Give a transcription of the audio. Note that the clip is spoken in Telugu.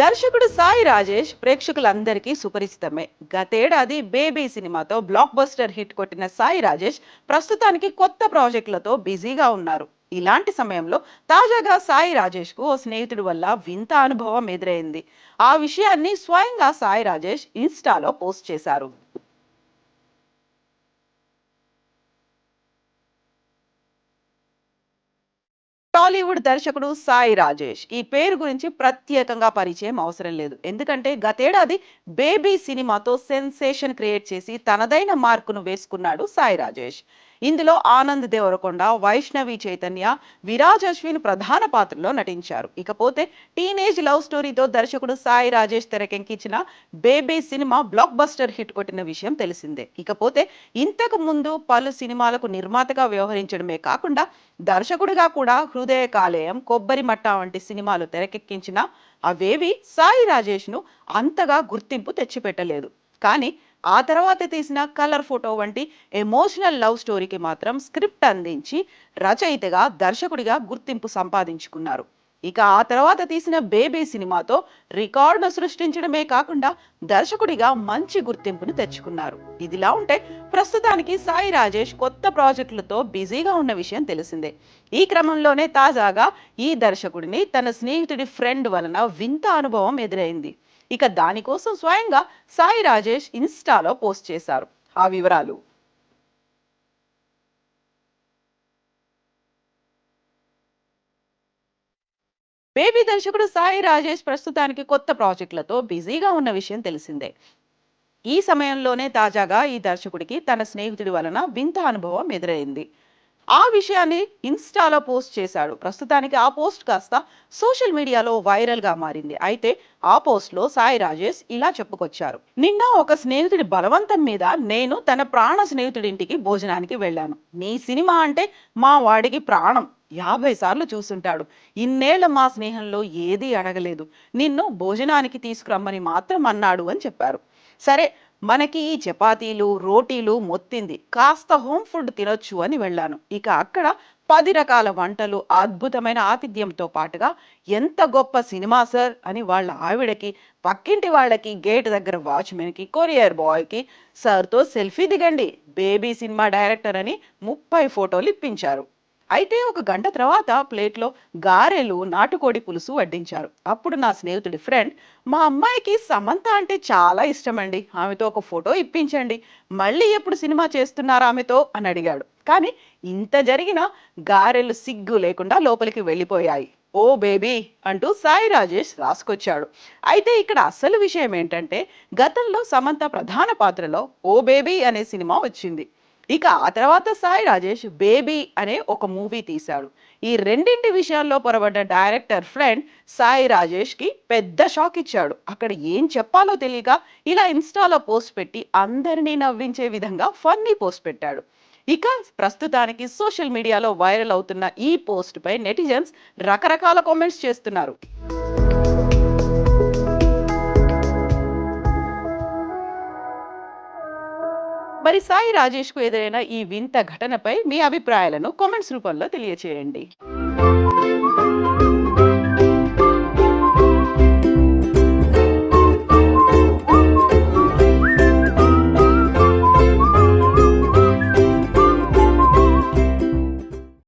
దర్శకుడు సాయి రాజేష్ ప్రేక్షకులందరికీ సుపరిచితమే. గతేడాది బేబీ సినిమాతో బ్లాక్ బస్టర్ హిట్ కొట్టిన సాయి రాజేష్ ప్రస్తుతానికి కొత్త ప్రాజెక్టులతో బిజీగా ఉన్నారు. ఇలాంటి సమయంలో తాజాగా సాయి రాజేష్ కు ఓ స్నేహితుడి వల్ల వింత అనుభవం ఎదురైంది. ఆ విషయాన్ని స్వయంగా సాయి రాజేష్ ఇన్స్టాలో పోస్ట్ చేశారు. టాలీవుడ్ దర్శకుడు సాయి రాజేష్ ఈ పేరు గురించి ప్రత్యేకంగా పరిచయం అవసరం లేదు. ఎందుకంటే గతేడాది బేబీ సినిమాతో సెన్సేషన్ క్రియేట్ చేసి తనదైన మార్కును వేసుకున్నాడు సాయి రాజేష్. ఇందులో ఆనంద్ దేవరకొండ, వైష్ణవి చైతన్య, విరాజ్ అశ్విన్ ప్రధాన పాత్రలో నటించారు. ఇకపోతే టీనేజ్ లవ్ స్టోరీతో దర్శకుడు సాయి రాజేష్ తెరకెక్కించిన baby cinema block buster hit కొట్టిన విషయం తెలిసిందే. ఇకపోతే ఇంతకు ముందు పలు సినిమాలకు నిర్మాతగా వ్యవహరించడమే కాకుండా దర్శకుడిగా కూడా హృదయ కాలేయం, కొబ్బరి మట్ట వంటి సినిమాలు తెరకెక్కించిన అవేవి సాయి రాజేష్ ను అంతగా గుర్తింపు తెచ్చిపెట్టలేదు. కానీ ఆ తర్వాత తీసిన కలర్ ఫోటో వంటి ఎమోషనల్ లవ్ స్టోరీకి మాత్రం స్క్రిప్ట్ అందించి రచయితగా, దర్శకుడిగా గుర్తింపు సంపాదించుకున్నారు. ఇక ఆ తర్వాత తీసిన బేబీ సినిమాతో రికార్డును సృష్టించడమే కాకుండా దర్శకుడిగా మంచి గుర్తింపును తెచ్చుకున్నారు. ఇదిలా ఉంటే ప్రస్తుతానికి సాయి రాజేష్ కొత్త ప్రాజెక్టులతో బిజీగా ఉన్న విషయం తెలిసిందే. ఈ క్రమంలోనే తాజాగా ఈ దర్శకుడిని తన స్నేహితుడి ఫ్రెండ్ వలన వింత అనుభవం ఎదురైంది. ఇక దానికోసం స్వయంగా సాయి రాజేష్ ఇన్స్టాలో పోస్ట్ చేశారు. ఆ వివరాలు: బేబీ దర్శకుడు సాయి రాజేష్ ప్రస్తుతానికి కొత్త ప్రాజెక్టులతో బిజీగా ఉన్న విషయం తెలిసిందే. ఈ సమయంలోనే తాజాగా ఈ దర్శకుడికి తన స్నేహితుడి వలన వింత అనుభవం ఎదురైంది. ఆ విషయాన్ని ఇన్స్టాలో పోస్ట్ చేశాడు. ప్రస్తుతానికి ఆ పోస్ట్ కాస్త సోషల్ మీడియాలో వైరల్ గా మారింది. అయితే ఆ పోస్ట్ లో సాయి రాజేష్ ఇలా చెప్పుకొచ్చారు: నిన్న ఒక స్నేహితుడి బలవంతం మీద నేను తన ప్రాణ స్నేహితుడి ఇంటికి భోజనానికి వెళ్ళాను. నీ సినిమా అంటే మా వాడికి ప్రాణం. 50 సార్లు చూసుంటాడు. ఇన్నేళ్ల మా స్నేహంలో ఏదీ అడగలేదు. నిన్ను భోజనానికి తీసుకురమ్మని మాత్రం అన్నాడు అని చెప్పారు. సరే, మనకి ఈ చపాతీలు, రోటీలు మొత్తింది. కాస్త హోమ్ ఫుడ్ తినొచ్చు అని వెళ్ళాను. ఇక అక్కడ 10 రకాల వంటలు, అద్భుతమైన ఆతిథ్యంతో పాటుగా ఎంత గొప్ప సినిమా సార్ అని వాళ్ళ ఆవిడకి, పక్కింటి వాళ్ళకి, గేట్ దగ్గర వాచ్మెన్ కి, కొరియర్ బాయ్ కి సార్తో సెల్ఫీ దిగండి, బేబీ సినిమా డైరెక్టర్ అని 30 ఫోటోలు ఇప్పించారు. అయితే ఒక గంట తర్వాత ప్లేట్లో గారెలు, నాటుకోడి పులుసు వడ్డించారు. అప్పుడు నా స్నేహితుడి ఫ్రెండ్, మా అమ్మాయికి సమంత అంటే చాలా ఇష్టమండి, ఆమెతో ఒక ఫోటో ఇప్పించండి, మళ్ళీ ఎప్పుడు సినిమా చేస్తున్నారు ఆమెతో అని అడిగాడు. కానీ ఇంత జరిగినా గారెలు సిగ్గు లేకుండా లోపలికి వెళ్ళిపోయాయి. ఓ బేబీ అంటూ సాయి రాజేష్ రాసుకొచ్చాడు. అయితే ఇక్కడ అసలు విషయం ఏంటంటే, గతంలో సమంత ప్రధాన పాత్రలో ఓ బేబీ అనే సినిమా వచ్చింది. ఇక ఆ తర్వాత సాయి రాజేష్ బేబీ అనే ఒక మూవీ తీశాడు. ఈ రెండింటి విషయాల్లో పొరబడ్డ డైరెక్టర్ ఫ్రెండ్ సాయి రాజేష్ కి పెద్ద షాక్ ఇచ్చాడు. అక్కడ ఏం చెప్పాలో తెలియక ఇలా ఇన్స్టాలో పోస్ట్ పెట్టి అందరినీ నవ్వించే విధంగా ఫన్నీ పోస్ట్ పెట్టాడు. ఇక ప్రస్తుతానికి సోషల్ మీడియాలో వైరల్ అవుతున్న ఈ పోస్ట్ పై నెటిజన్స్ రకరకాల కామెంట్స్ చేస్తున్నారు. మరి సాయి రాజేష్ కు ఎదురైన ఈ వింత ఘటనపై మీ అభిప్రాయాలను కామెంట్స్ రూపంలో తెలియచేయండి.